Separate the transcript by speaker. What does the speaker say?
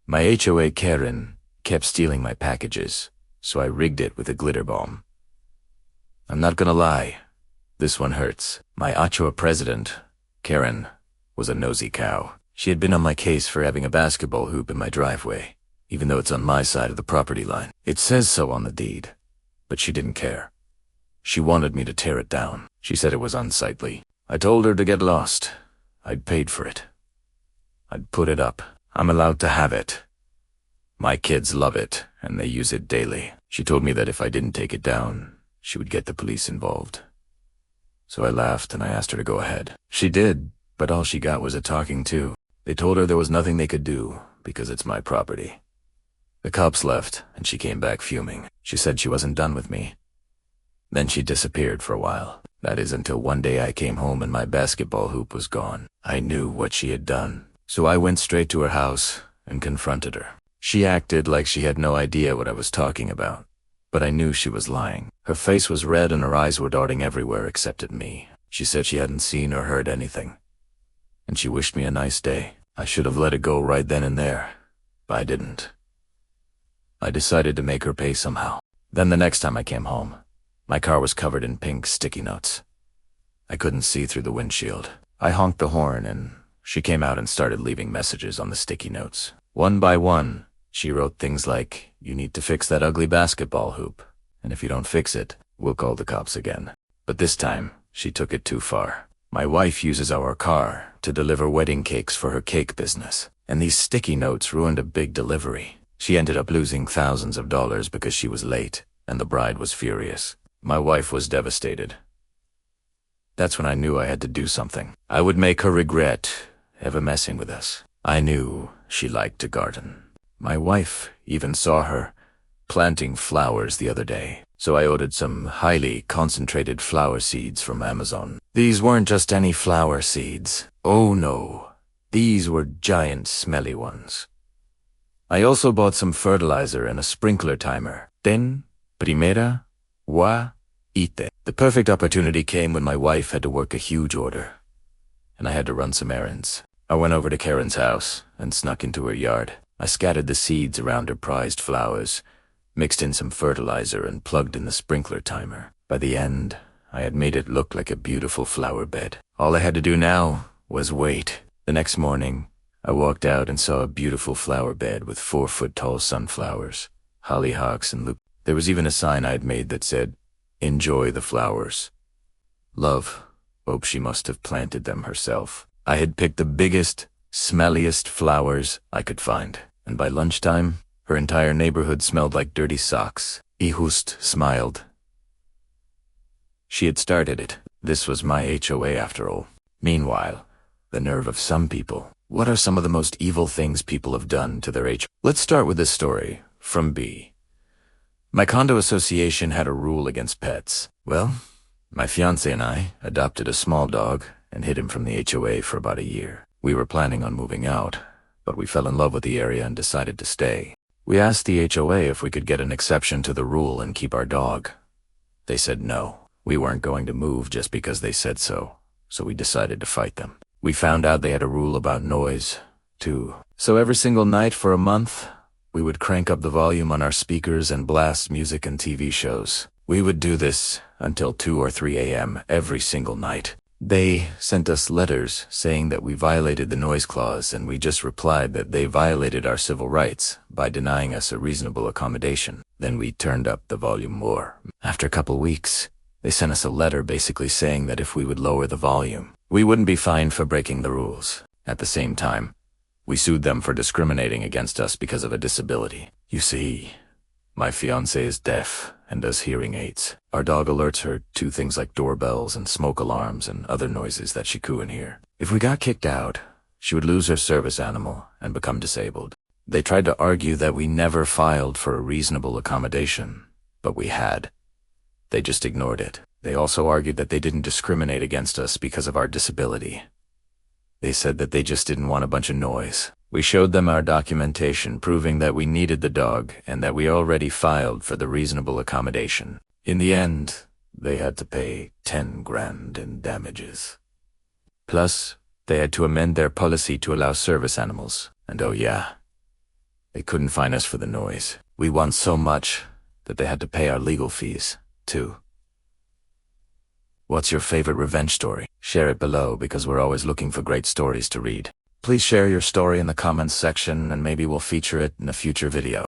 Speaker 1: My HOA Karen kept stealing my packages, so I rigged it with a glitter bomb. I'm not gonna lie, this one hurts. My HOA president, Karen, was a nosy cow. She had been on my case for having a basketball hoop in my driveway, even though it's on my side of the property line. It says so on the deed, but she didn't care. She wanted me to tear it down. She said it was unsightly. I told her to get lost. I'd paid for it. I'd put it up. I'm allowed to have it. My kids love it, and they use it daily. She told me that if I didn't take it down, she would get the police involved. So I laughed and I asked her to go ahead. She did, but all she got was a talking to. They told her there was nothing they could do because it's my property. The cops left, and she came back fuming. She said she wasn't done with me. Then she disappeared for a while. That is until one day I came home and my basketball hoop was gone. I knew what she had done, so I went straight to her house and confronted her. She acted like she had no idea what I was talking about, but I knew she was lying. Her face was red and her eyes were darting everywhere except at me. She said she hadn't seen or heard anything, and she wished me a nice day. I should have let it go right then and there, but I didn't. I decided to make her pay somehow. Then the next time I came home, my car was covered in pink sticky notes. I couldn't see through the windshield. I honked the horn and she came out and started leaving messages on the sticky notes. One by one, she wrote things like, "You need to fix that ugly basketball hoop, and if you don't fix it, we'll call the cops again." But this time, she took it too far. My wife uses our car to deliver wedding cakes for her cake business, and these sticky notes ruined a big delivery. She ended up losing thousands of dollars because she was late, and the bride was furious. My wife was devastated. That's when I knew I had to do something. I would make her regret ever messing with us. I knew she liked to garden. My wife even saw her planting flowers the other day, so I ordered some highly concentrated flower seeds from Amazon. These weren't just any flower seeds. Oh no, these were giant smelly ones. I also bought some fertilizer and a sprinkler timer. Then, primera, ite. The perfect opportunity came when my wife had to work a huge order, and I had to run some errands. I went over to Karen's house and snuck into her yard. I scattered the seeds around her prized flowers, mixed in some fertilizer, and plugged in the sprinkler timer. By the end, I had made it look like a beautiful flower bed. All I had to do now was wait. The next morning, I walked out and saw a beautiful flower bed with 4-foot-tall sunflowers, hollyhocks, and lupins. There was even a sign I had made that said, "Enjoy the flowers. Love." Hope she must have planted them herself. I had picked the biggest, smelliest flowers I could find, and by lunchtime, her entire neighborhood smelled like dirty socks. Ihust smiled. She had started it. This was my HOA after all. Meanwhile, the nerve of some people. What are some of the most evil things people have done to their HOA? Let's start with this story from B. My condo association had a rule against pets. Well, my fiancé and I adopted a small dog and hid him from the HOA for about a year. We were planning on moving out, but we fell in love with the area and decided to stay. We asked the HOA if we could get an exception to the rule and keep our dog. They said no. We weren't going to move just because they said so, so we decided to fight them. We found out they had a rule about noise, too. So every single night for a month, we would crank up the volume on our speakers and blast music and TV shows. We would do this until 2 or 3 a.m. every single night. They sent us letters saying that we violated the noise clause, and we just replied that they violated our civil rights by denying us a reasonable accommodation. Then we turned up the volume more. After a couple weeks, they sent us a letter basically saying that if we would lower the volume, we wouldn't be fined for breaking the rules. At the same time, we sued them for discriminating against us because of a disability. You see, my fiancé is deaf and does hearing aids. Our dog alerts her to things like doorbells and smoke alarms and other noises that she couldn't hear. If we got kicked out, she would lose her service animal and become disabled. They tried to argue that we never filed for a reasonable accommodation, but we had. They just ignored it. They also argued that they didn't discriminate against us because of our disability. They said that they just didn't want a bunch of noise. We showed them our documentation proving that we needed the dog and that we already filed for the reasonable accommodation. In the end, they had to pay 10 grand in damages. Plus, they had to amend their policy to allow service animals. And oh yeah, They couldn't fine us for the noise. We won so much that they had to pay our legal fees, too. What's your favorite revenge story? Share it below because we're always looking for great stories to read. Please share your story in the comments section and maybe we'll feature it in a future video.